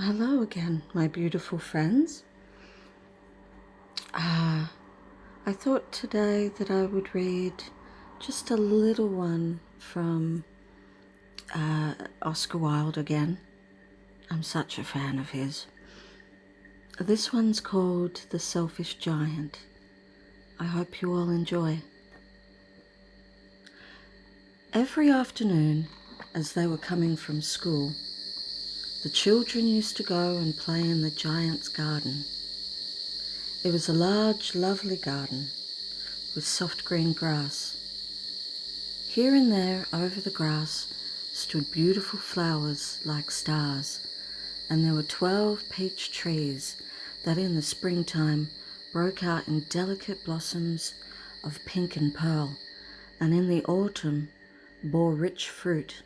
Hello again, my beautiful friends. I thought today that I would read just a little one from Oscar Wilde again. I'm such a fan of his. This one's called The Selfish Giant. I hope you all enjoy. Every afternoon, as they were coming from school, the children used to go and play in the giant's garden. It was a large, lovely garden with soft green grass. Here and there over the grass stood beautiful flowers like stars, and there were 12 peach trees that in the springtime broke out in delicate blossoms of pink and pearl, and in the autumn bore rich fruit.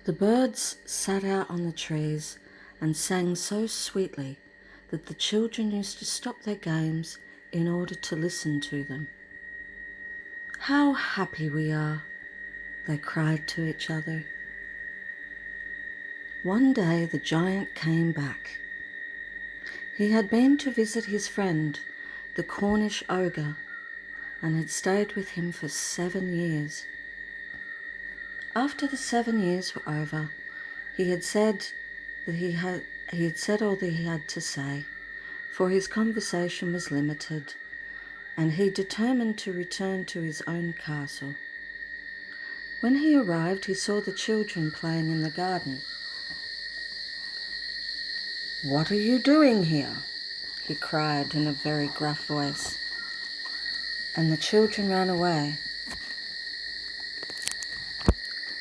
The birds sat out on the trees and sang so sweetly that the children used to stop their games in order to listen to them. "How happy we are," they cried to each other. One day the giant came back. He had been to visit his friend, the Cornish ogre, and had stayed with him for 7 years. After the 7 years were over, he had said all that he had to say, for his conversation was limited, and he determined to return to his own castle. When he arrived, he saw the children playing in the garden. "What are you doing here?" he cried in a very gruff voice, and the children ran away.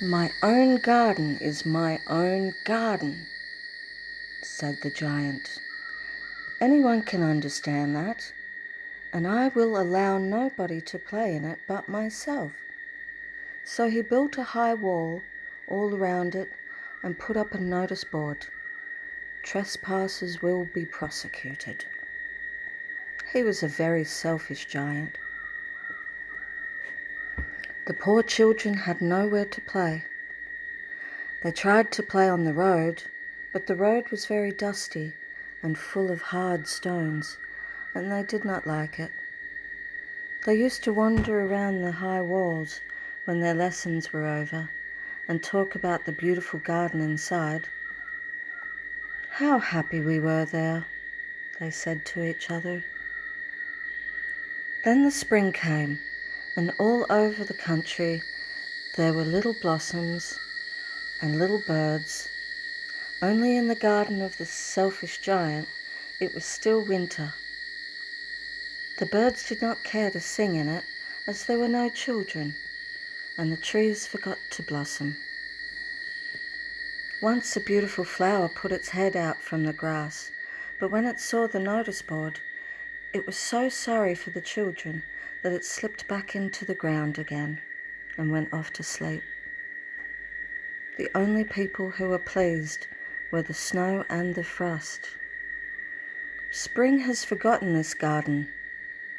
"My own garden is my own garden," said the giant. "Anyone can understand that, and I will allow nobody to play in it but myself." So he built a high wall all around it and put up a notice board: "Trespassers will be prosecuted." He was a very selfish giant. The poor children had nowhere to play. They tried to play on the road, but the road was very dusty and full of hard stones, and they did not like it. They used to wander around the high walls when their lessons were over and talk about the beautiful garden inside. "How happy we were there," they said to each other. Then the spring came, and all over the country there were little blossoms and little birds. Only in the garden of the selfish giant it was still winter. The birds did not care to sing in it, as there were no children, and the trees forgot to blossom. Once a beautiful flower put its head out from the grass, but when it saw the notice board, it was so sorry for the children that it slipped back into the ground again and went off to sleep. The only people who were pleased were the snow and the frost. "Spring has forgotten this garden,"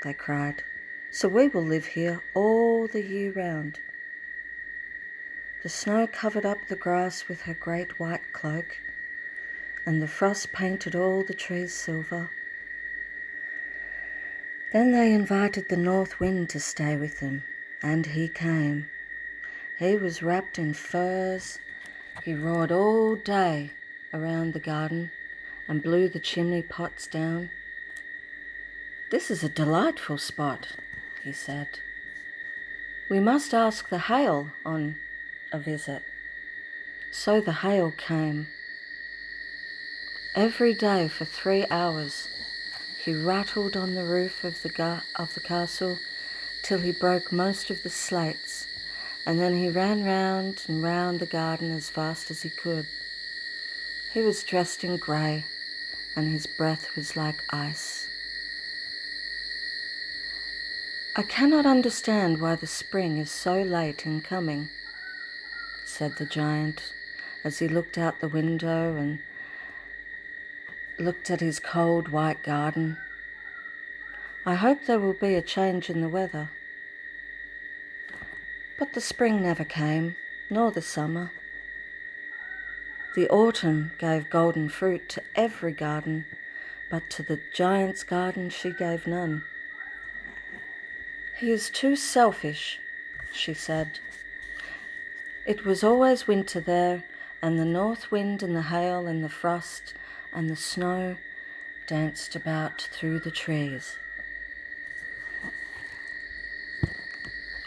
they cried, "so we will live here all the year round." The snow covered up the grass with her great white cloak, and the frost painted all the trees silver. Then they invited the north wind to stay with them, and he came. He was wrapped in furs. He roared all day around the garden and blew the chimney pots down. "This is a delightful spot," he said. "We must ask the hail on a visit." So the hail came. Every day for 3 hours he rattled on the roof of the castle till he broke most of the slates, and then he ran round and round the garden as fast as he could. He was dressed in grey, and his breath was like ice. "I cannot understand why the spring is so late in coming," said the giant, as he looked out the window and looked at his cold white garden. "I hope there will be a change in the weather." But the spring never came, nor the summer. The autumn gave golden fruit to every garden, but to the giant's garden she gave none. "He is too selfish," she said. It was always winter there, and the north wind and the hail and the frost and the snow danced about through the trees.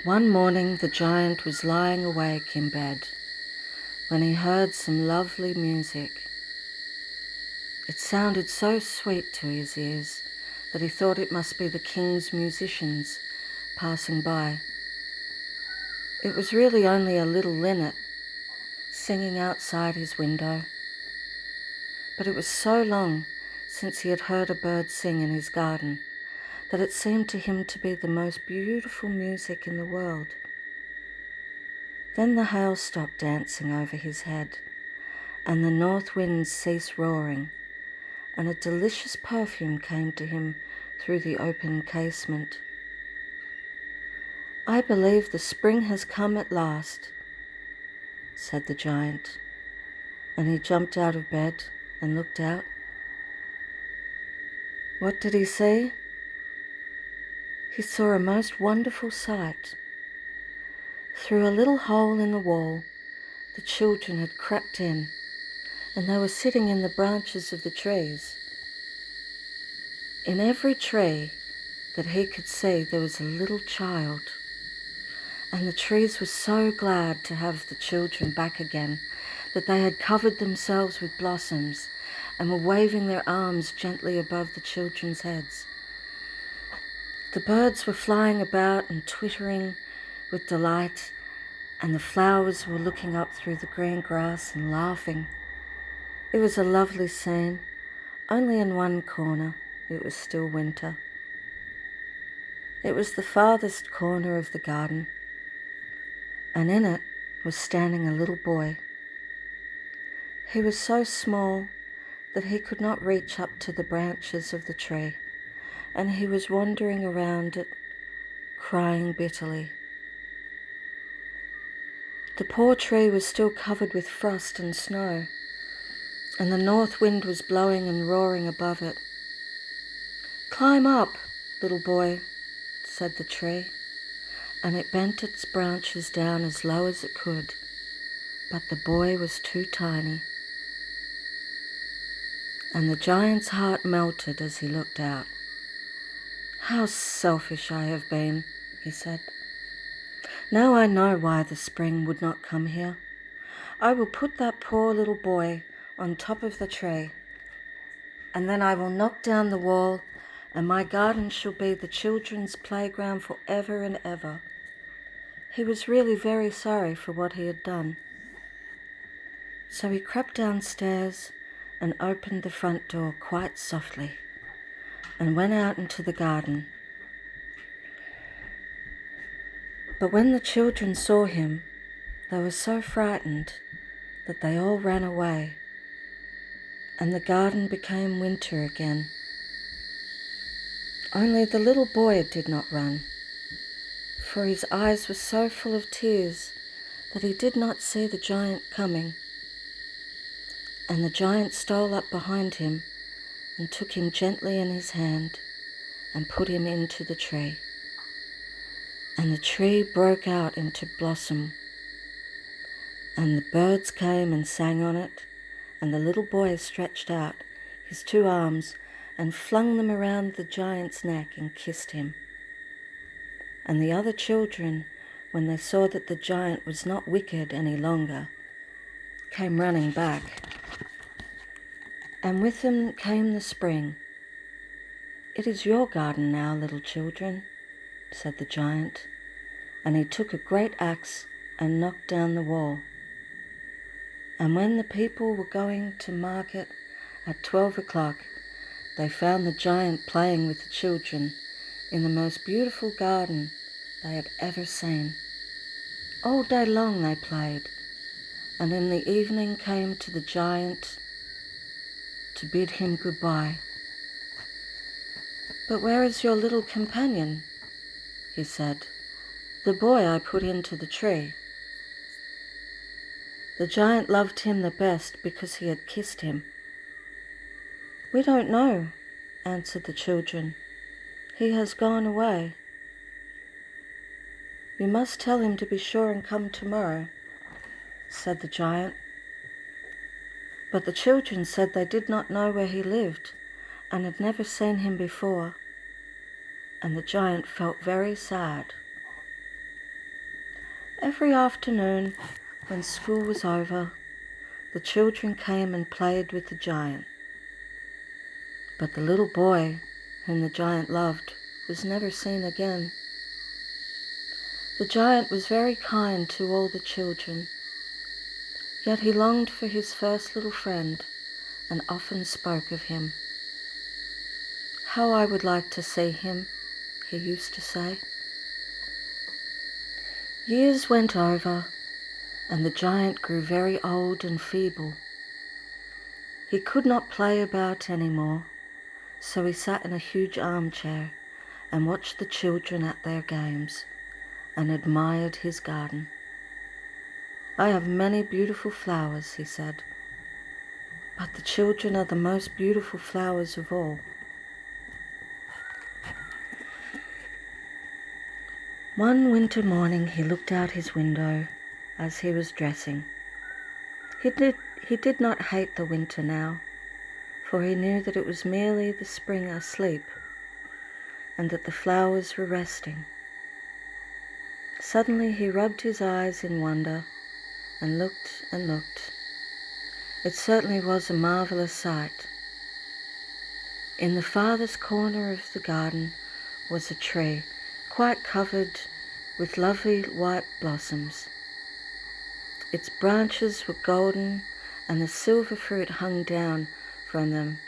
One morning the giant was lying awake in bed when he heard some lovely music. It sounded so sweet to his ears that he thought it must be the king's musicians passing by. It was really only a little linnet singing outside his window. But it was so long since he had heard a bird sing in his garden that it seemed to him to be the most beautiful music in the world. Then the hail stopped dancing over his head, and the north winds ceased roaring, and a delicious perfume came to him through the open casement. "I believe the spring has come at last," said the giant, and he jumped out of bed and looked out. What did he see? He saw a most wonderful sight. Through a little hole in the wall, the children had crept in, and they were sitting in the branches of the trees. In every tree that he could see there was a little child, and the trees were so glad to have the children back again that they had covered themselves with blossoms and were waving their arms gently above the children's heads. The birds were flying about and twittering with delight, and the flowers were looking up through the green grass and laughing. It was a lovely scene. Only in one corner it was still winter. It was the farthest corner of the garden, and in it was standing a little boy. He was so small that he could not reach up to the branches of the tree, and he was wandering around it, crying bitterly. The poor tree was still covered with frost and snow, and the north wind was blowing and roaring above it. "Climb up, little boy," said the tree, and it bent its branches down as low as it could, but the boy was too tiny. And the giant's heart melted as he looked out. "How selfish I have been," he said. "Now I know why the spring would not come here. I will put that poor little boy on top of the tree, and then I will knock down the wall, and my garden shall be the children's playground for ever and ever." He was really very sorry for what he had done. So he crept downstairs and opened the front door quite softly and went out into the garden. But when the children saw him, they were so frightened that they all ran away, and the garden became winter again. Only the little boy did not run, for his eyes were so full of tears that he did not see the giant coming. And the giant stole up behind him and took him gently in his hand and put him into the tree. And the tree broke out into blossom, and the birds came and sang on it, and the little boy stretched out his two arms and flung them around the giant's neck and kissed him. And the other children, when they saw that the giant was not wicked any longer, came running back. And with them came the spring. "It is your garden now, little children," said the giant, and he took a great axe and knocked down the wall. And when the people were going to market at 12 o'clock, they found the giant playing with the children in the most beautiful garden they had ever seen. All day long they played, and in the evening came to the giant to bid him goodbye. "But where is your little companion?" he said. "The boy I put into the tree." The giant loved him the best because he had kissed him. "We don't know," answered the children. "He has gone away." "You must tell him to be sure and come tomorrow," said the giant. But the children said they did not know where he lived and had never seen him before, and the giant felt very sad. Every afternoon, when school was over, the children came and played with the giant. But the little boy, whom the giant loved, was never seen again. The giant was very kind to all the children, yet he longed for his first little friend and often spoke of him. "How I would like to see him," he used to say. Years went over, and the giant grew very old and feeble. He could not play about any more, so he sat in a huge armchair and watched the children at their games and admired his garden. "I have many beautiful flowers," he said, "but the children are the most beautiful flowers of all." One winter morning he looked out his window as he was dressing. He did not hate the winter now, for he knew that it was merely the spring asleep and that the flowers were resting. Suddenly he rubbed his eyes in wonder and looked and looked. It certainly was a marvelous sight. In the farthest corner of the garden was a tree quite covered with lovely white blossoms. Its branches were golden and the silver fruit hung down from them,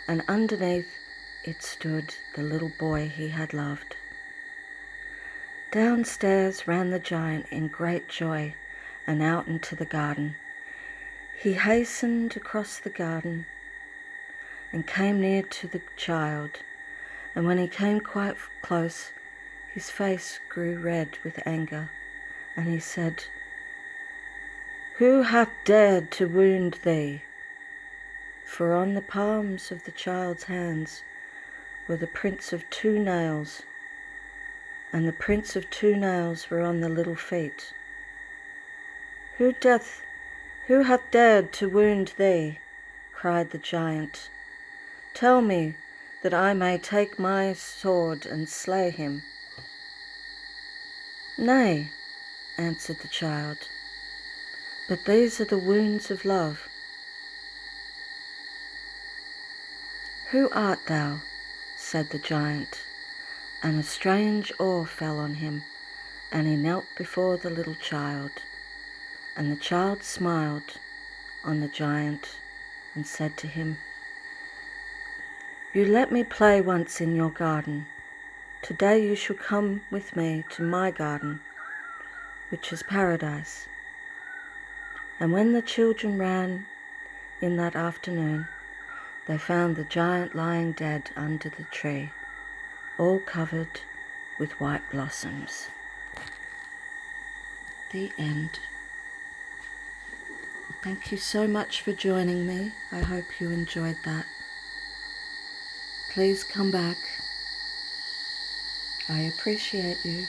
and underneath it stood the little boy he had loved. Downstairs ran the giant in great joy and out into the garden. He hastened across the garden and came near to the child, and when he came quite close, his face grew red with anger, and he said, "Who hath dared to wound thee?" For on the palms of the child's hands were the prints of 2 nails, and the prints of 2 nails were on the little feet. Who hath dared to wound thee?" cried the giant. "Tell me, that I may take my sword and slay him." "Nay," answered the child, "but these are the wounds of love." "Who art thou?" said the giant, and a strange awe fell on him, and he knelt before the little child, and the child smiled on the giant and said to him, "You let me play once in your garden. Today you shall come with me to my garden, which is paradise." And when the children ran in that afternoon, they found the giant lying dead under the tree, all covered with white blossoms. The end. Thank you so much for joining me. I hope you enjoyed that. Please come back. I appreciate you.